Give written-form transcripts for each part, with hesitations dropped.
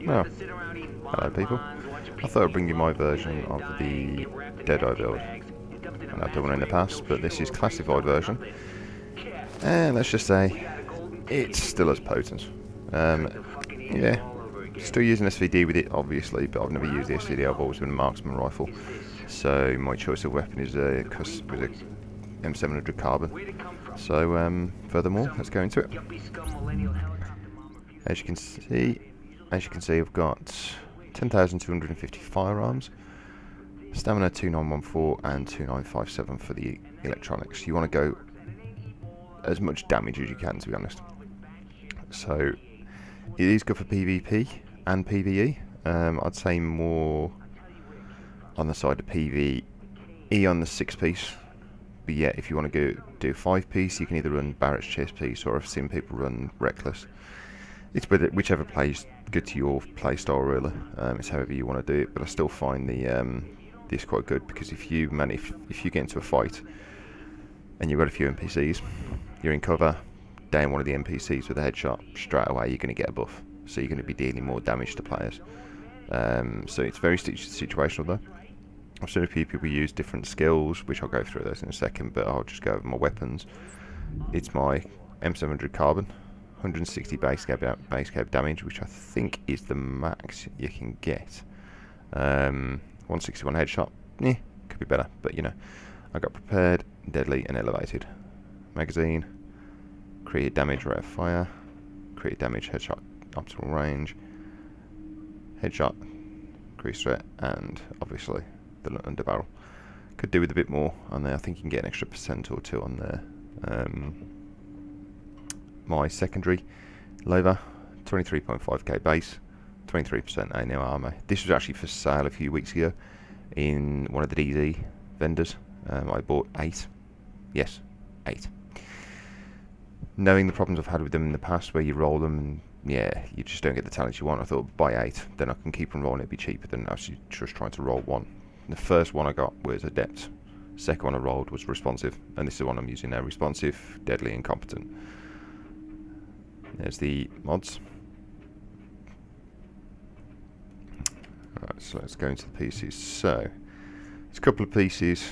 Oh, hello people. I thought I'd bring you my version of the Deadeye build. And I've done one in the past, but this is classified version. And let's just say, it's still as potent. Yeah, still using SVD with it obviously, but I've never used the SVD, I've always been a marksman rifle. So my choice of weapon is a M700 carbon. So furthermore, let's go into it. As you can see, I've got 10,250 firearms, stamina 2914 and 2957 for the electronics. You want to go as much damage as you can, to be honest. So it is good for PvP and PvE. I'd say more on the side of PvE on the 6-piece. But yeah, if you want to go do 5-piece, you can either run Barrett's chest piece, or I've seen people run Reckless. It's with it, whichever plays good to your playstyle, really. It's however you want to do it, but I still find the this quite good, because if you get into a fight and you've got a few NPCs, you're in cover, down one of the NPCs with a headshot, straight away you're going to get a buff, so you're going to be dealing more damage to players. So it's very situational though. I've seen a few people use different skills, which I'll go through those in a second, but I'll just go over my weapons. It's my M700 carbon, 160 base cab damage, which I think is the max you can get. 161 headshot, could be better, but you know. I got prepared, deadly and elevated. Magazine, create damage rate of fire, create damage headshot optimal range, headshot, increase threat, and obviously the underbarrel. Could do with a bit more on there. I think you can get an extra % or 2 on there. My secondary Lover, 23.5k base, 23% A-Nail armor. This was actually for sale a few weeks ago in one of the DZ vendors. I bought 8. Yes, 8. Knowing the problems I've had with them in the past, where you roll them and yeah, you just don't get the talents you want, I thought buy 8, then I can keep on rolling. It'd be cheaper than actually just trying to roll one. The first one I got was Adept. Second one I rolled was Responsive, and this is the one I'm using now. Responsive, Deadly, and Competent. There's the mods. Alright, so let's go into the pieces. So, there's a couple of pieces.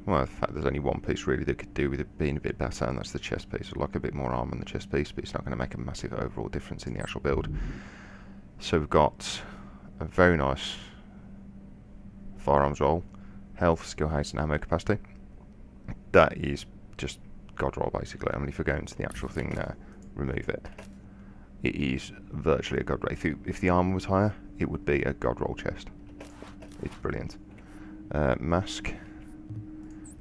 Well, in fact, there's only one piece really that could do with it being a bit better, and that's the chest piece. I'd like a bit more armor on the chest piece, but it's not going to make a massive overall difference in the actual build. So we've got a very nice firearms roll, health, skill haste, and ammo capacity. That is just god roll basically. I mean, if you're going to the actual thing now, remove it. It is virtually a god roll. If the armor was higher, it would be a god roll chest. It's brilliant. Mask.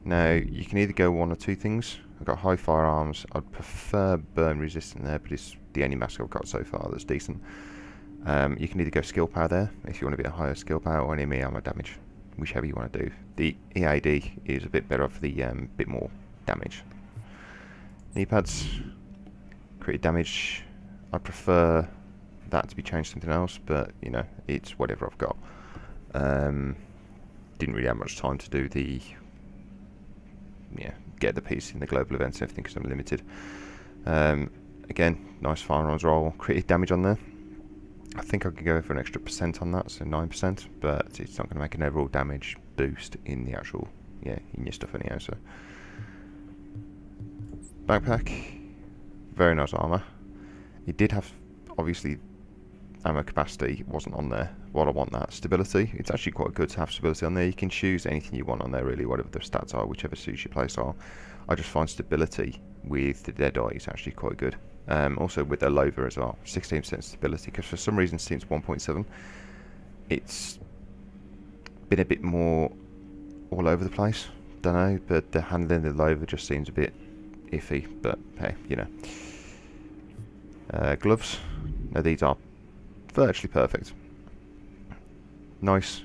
Now you can either go one or two things. I've got high firearms. I'd prefer burn resistant there, but it's the only mask I've got so far that's decent. You can either go skill power there if you want a bit higher skill power, or enemy armor damage, whichever you want to do. The EAD is a bit better for the bit more damage. Knee pads, create damage. I prefer that to be changed to something else, but you know, it's whatever I've got. Didn't really have much time to do the get the piece in the global events and everything because I'm limited. Again, nice firearms roll, creative damage on there. I think I could go for an extra % on that, so 9%, but it's not going to make an overall damage boost in the actual, in your stuff anyhow. So backpack, very nice armor. It did have, obviously, ammo capacity wasn't on there. While I want that stability, it's actually quite good to have stability on there. You can choose anything you want on there, really, whatever the stats are, whichever suits your playstyle. I just find stability with the Deadeye is actually quite good. Also with the Lover as well, 16% stability, because for some reason since 1.7 it's been a bit more all over the place. Don't know, but the handling of the Lover just seems a bit iffy, but hey, you know. Gloves, now these are virtually perfect. Nice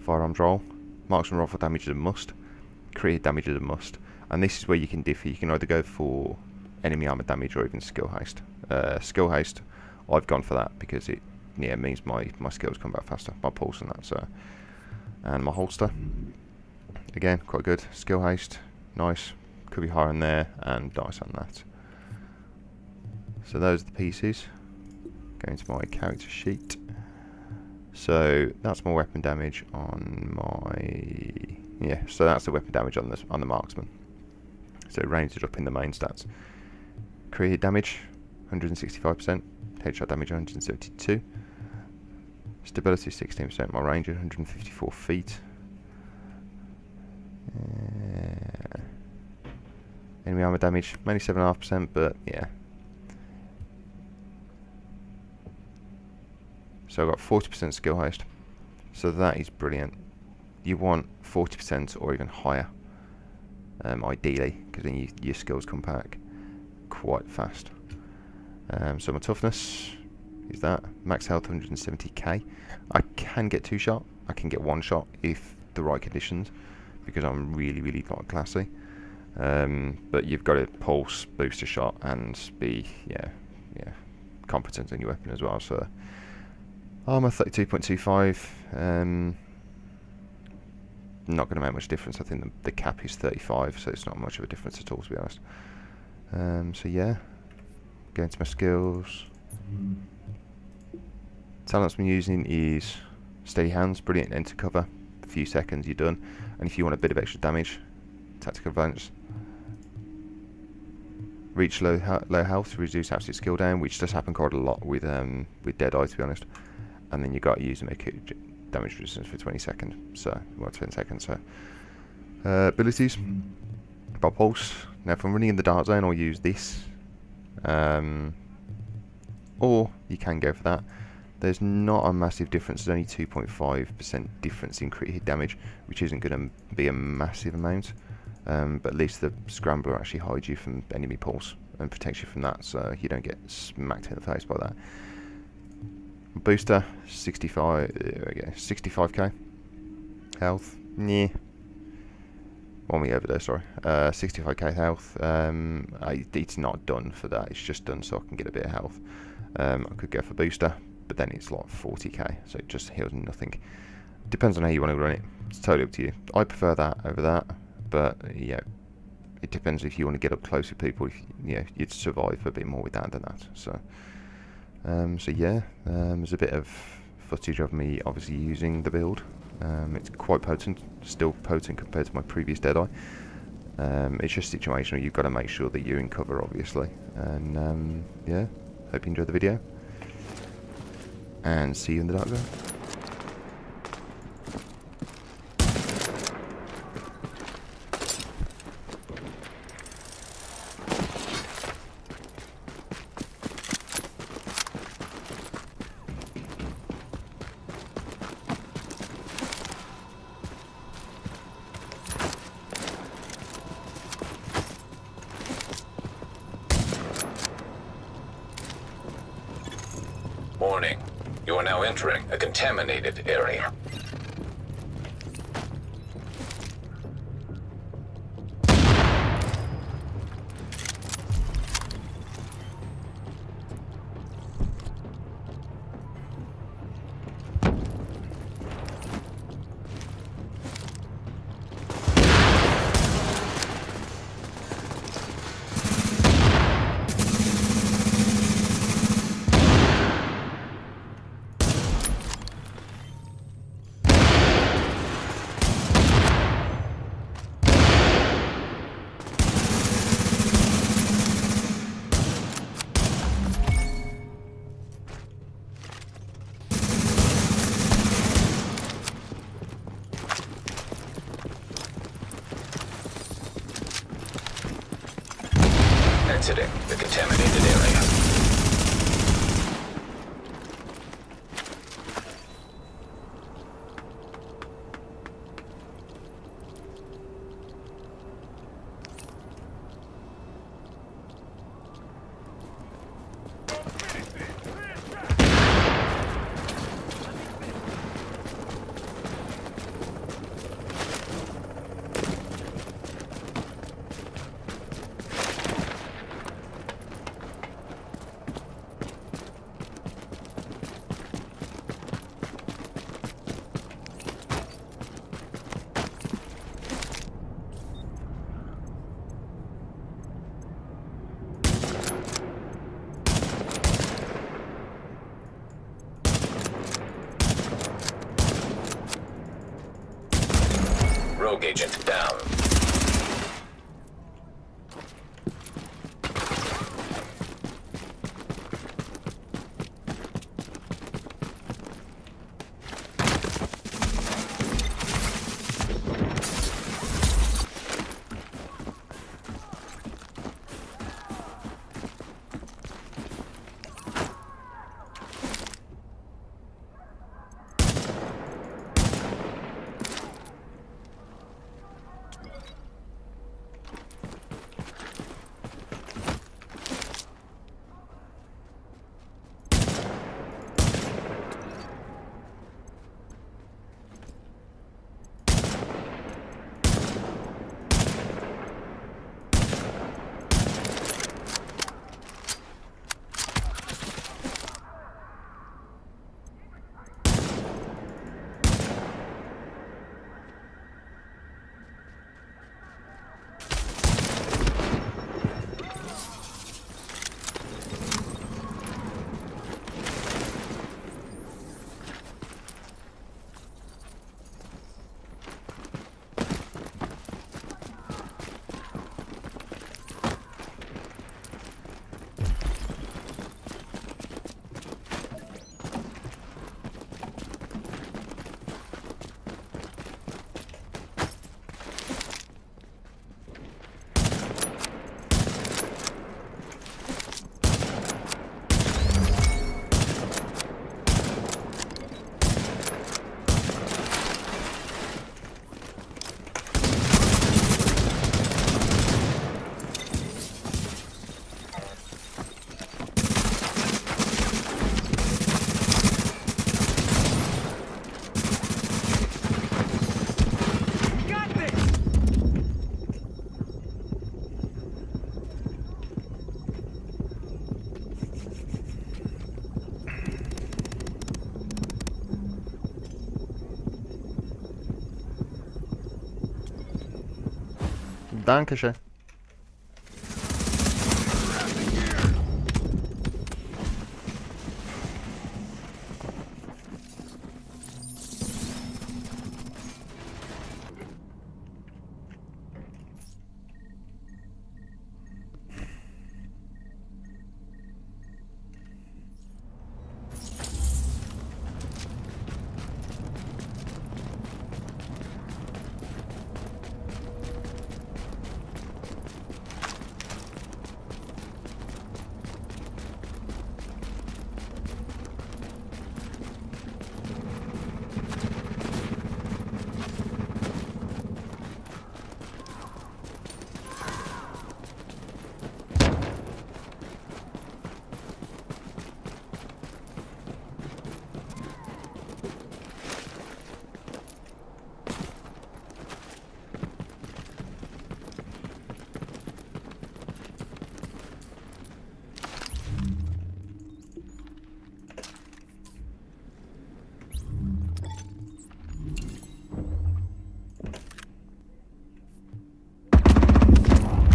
firearms roll, marksman rifle damage is a must, creative damage is a must, and this is where you can differ. You can either go for enemy armor damage or even skill haste. Skill haste, I've gone for that because it means my skills come back faster, my pulse and that. So, and my holster, again quite good. Skill haste, nice, could be higher in there, and dice on that. So those are the pieces. Go into my character sheet. So that's my weapon damage on my... yeah, so that's the weapon damage on the marksman. So ranged it up in the main stats. Career hit damage, 165%. Headshot damage, 172. Stability, 16%. My range, 154 feet. Enemy armor damage, mainly 7.5%, but yeah. So I've got 40% skill highest. So that is brilliant. You want 40% or even higher, ideally, because then your skills come back quite fast. So my toughness is that. Max health 170k. I can get 2 shot. I can get 1 shot if the right conditions, because I'm really like classy. But you've got to pulse, boost a shot, and be competent in your weapon as well. So armor 32.25. Not going to make much difference. I think the cap is 35, so it's not much of a difference at all, to be honest. So yeah, go into my skills. Talents I'm using is steady hands, brilliant enter cover. A few seconds, you're done. And if you want a bit of extra damage, tactical advance. Reach low health to reduce absolute skill down, which does happen quite a lot with Deadeye, to be honest. And then you got to use and make it damage resistance for 20 seconds. So, well, 10 seconds. So, abilities. By pulse. Now, if I'm running in the dark zone, I'll use this. Or you can go for that. There's not a massive difference. There's only 2.5% difference in crit hit damage, which isn't going to be a massive amount. But at least the scrambler actually hides you from enemy pulse and protects you from that, so you don't get smacked in the face by that. Booster, 65k health. Yeah, one me over there. Sorry, 65k health. It's not done for that. It's just done so I can get a bit of health. I could go for booster, but then it's like 40k, so it just heals nothing. Depends on how you want to run it. It's totally up to you. I prefer that over that, but yeah, it depends if you want to get up close with people. If, you'd survive a bit more with that than that. So, yeah, there's a bit of footage of me obviously using the build. It's quite potent, still potent compared to my previous Deadeye. It's just situational. You've got to make sure that you're in cover, obviously. And yeah, hope you enjoyed the video. And see you in the dark zone. Warning. You are now entering a contaminated area. Exiting the contaminated area. rogue agent down. Dankeschön.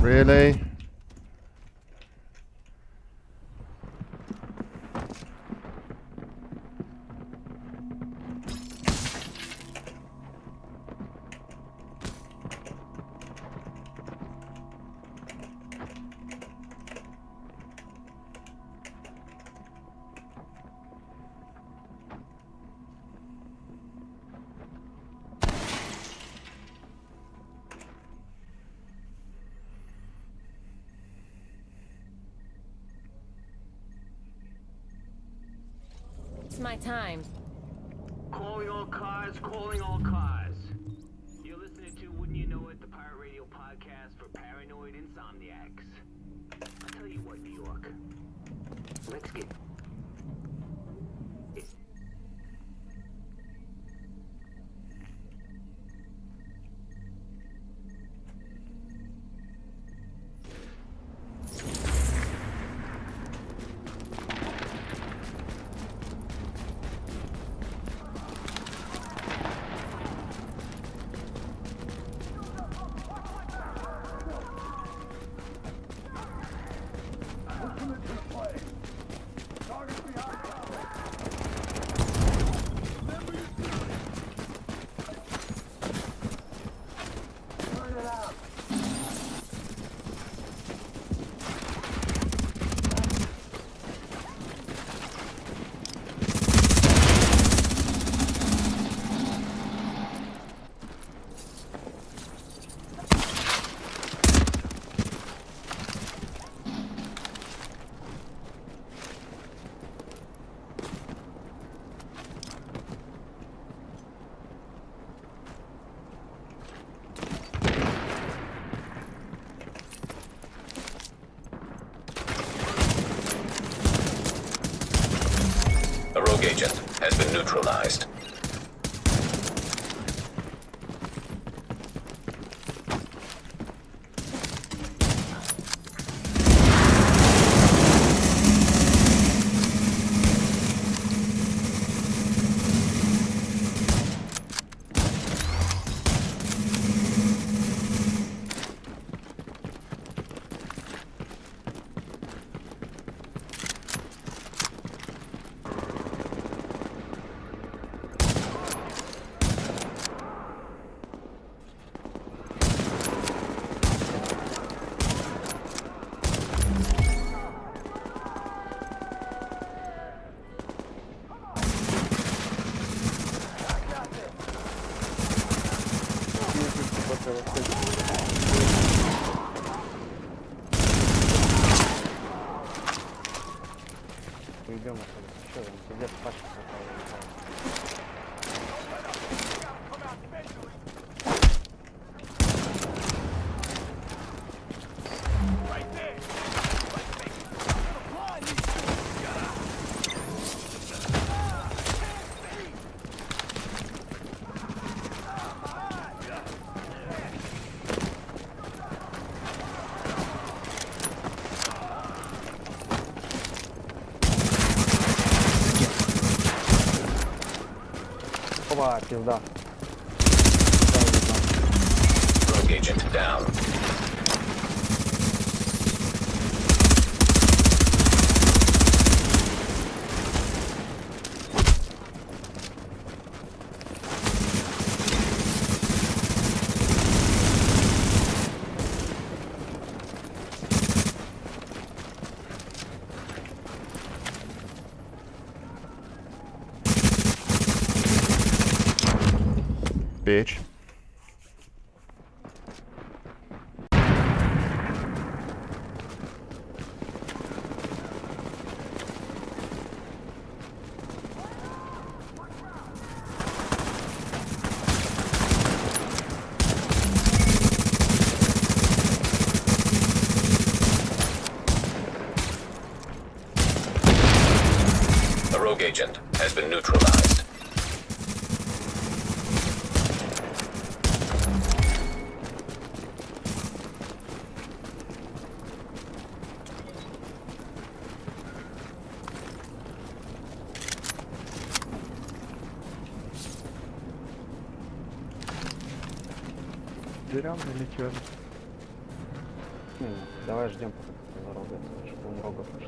Really? It's my time. Calling all cars, calling all cars. You're listening to Wouldn't You Know It, the Pirate Radio podcast for paranoid insomniacs. I'll tell you what, New York. Let's get... neutralized. Идем отсюда. Что там? Пиздец, пачка какая-то. Опа, пизда. Rogue agent down. Bitch. The rogue agent has been neutralized. Дырям залетели. Давай ждем, пока заробят, чтобы он рогов пошли.